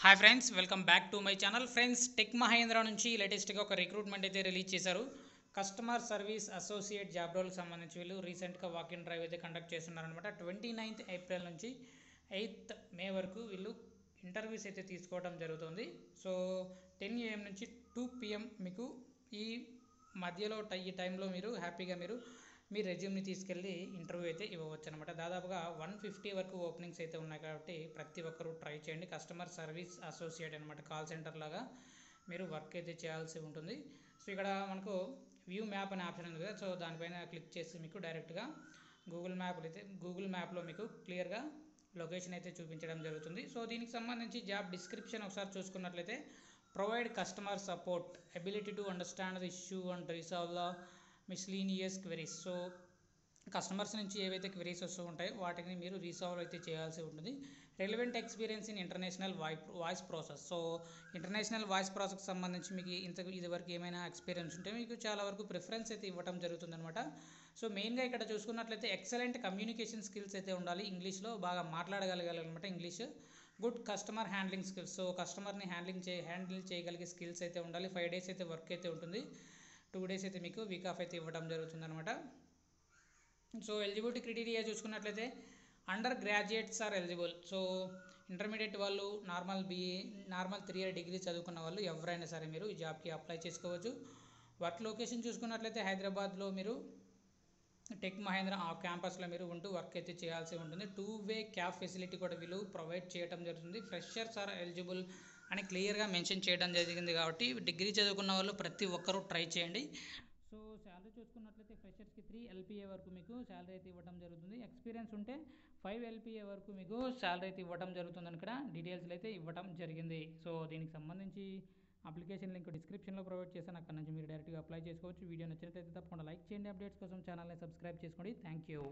Hi friends, welcome back to my channel. Friends, tech Mahindra నుంచి లేటెస్ట్గా ఒక రిక్రూట్మెంట్ అయితే రిలీజ్ చేశారు. కస్టమర్ సర్వీస్ అసోసియేట్ జాబ్ రోల్కి సంబంధించి వీళ్ళు రీసెంట్గా వాకింగ్ డ్రైవ్ అయితే కండక్ట్ చేస్తున్నారనమాట. 29th ఏప్రిల్ నుంచి 8th మే వరకు వీళ్ళు ఇంటర్వ్యూస్ అయితే తీసుకోవడం జరుగుతుంది. సో 10 AM నుంచి 2 PM మీకు ఈ మధ్యలో ఈ టైంలో మీరు హ్యాపీగా మీ రెజ్యూమ్ని తీసుకెళ్ళి ఇంటర్వ్యూ అయితే ఇవ్వవచ్చు అనమాట. దాదాపుగా 150 వరకు ఓపెనింగ్స్ అయితే ఉన్నాయి కాబట్టి ప్రతి ఒక్కరూ ట్రై చేయండి. కస్టమర్ సర్వీస్ అసోసియేట్ అనమాట, కాల్ సెంటర్ లాగా మీరు వర్క్ అయితే చేయాల్సి ఉంటుంది. సో ఇక్కడ మనకు వ్యూ మ్యాప్ అనే ఆప్షన్ ఉంది కదా, సో దానిపైన క్లిక్ చేసి మీకు డైరెక్ట్గా గూగుల్ మ్యాప్లో మీకు క్లియర్గా లొకేషన్ అయితే చూపించడం జరుగుతుంది. సో దీనికి సంబంధించి జాబ్ డిస్క్రిప్షన్ ఒకసారి చూసుకున్నట్లయితే, provide customer support, ability to understand the issue and resolve the miscellaneous queries. So customers నుంచి ఏవైతే క్వెరీస్ వస్తూ ఉంటాయో వాటిని మీరు రీసాల్వ్ అయితే చేయాల్సి ఉంటుంది. Relevant experience in international voice process. So international voice ప్రాసెస్కి సంబంధించి మీకు ఇదివరకు ఏమైనా ఎక్స్పీరియన్స్ ఉంటే మీకు చాలా వరకు ప్రిఫరెన్స్ అయితే ఇవ్వడం జరుగుతుందన్నమాట. సో మెయిన్గా ఇక్కడ చూసుకున్నట్లయితే ఎక్సలెంట్ కమ్యూనికేషన్ స్కిల్స్ అయితే ఉండాలి, ఇంగ్లీష్లో బాగా మాట్లాడగలగాలన్నమాట. English good customer handling skills. So కస్టమర్ని హ్యాండిల్ చేయగలిగే స్కిల్స్ అయితే ఉండాలి. 5 days అయితే వర్క్ అయితే ఉంటుంది. 2 days అయితే మీకు వీక్ ఆఫ్ అయితే ఇవ్వడం జరుగుతుందన్నమాట. సో ఎలిజిబిలిటీ క్రైటీరియా చూసుకున్నట్లయితే undergraduates are eligible. So intermediate వాళ్ళు, నార్మల్ 3 year డిగ్రీ చదువుకున్న వాళ్ళు ఎవరైనా సరే మీరు ఈ జాబ్కి అప్లై చేసుకోవచ్చు. వర్క్ లొకేషన్ చూసుకున్నట్లయితే హైదరాబాద్లో మీరు టెక్ మహేంద్ర ఆ క్యాంపస్లో మీరు ఉంటూ వర్క్ అయితే చేయాల్సి ఉంటుంది. 2-way క్యాబ్ ఫెసిలిటీ కూడా వీళ్ళు ప్రొవైడ్ చేయడం జరుగుతుంది. ఫ్రెషర్స్ ఆర్ ఎలిజిబుల్ అని క్లియర్గా మెన్షన్ చేయడం జరిగింది కాబట్టి డిగ్రీ చదువుకున్న వాళ్ళు ప్రతి ఒక్కరూ ట్రై చేయండి. సో శాలరీ చూసుకున్నట్లయితే ఫ్రెషర్స్కి 3 LPA వరకు మీకు శాలరీ అయితే ఇవ్వడం జరుగుతుంది. ఎక్స్పీరియన్స్ ఉంటే 5 LPA వరకు మీకు శాలరీ అయితే ఇవ్వడం జరుగుతుందని ఇక్కడ డీటెయిల్స్లో అయితే ఇవ్వడం జరిగింది. సో దీనికి సంబంధించి అప్లికేషన్ లింక్ డిస్క్రిప్షన్లో ప్రొవైడ్ చేశాను, అక్కడ నుంచి మీరు డైరెక్ట్గా అప్లై చేసుకోవచ్చు. వీడియో నచ్చినట్లయితే తప్పకుండా లైక్ చేయండి. అప్డేట్స్ కోసం ఛానల్ని సబ్స్క్రైబ్ చేసుకోండి. Thank you.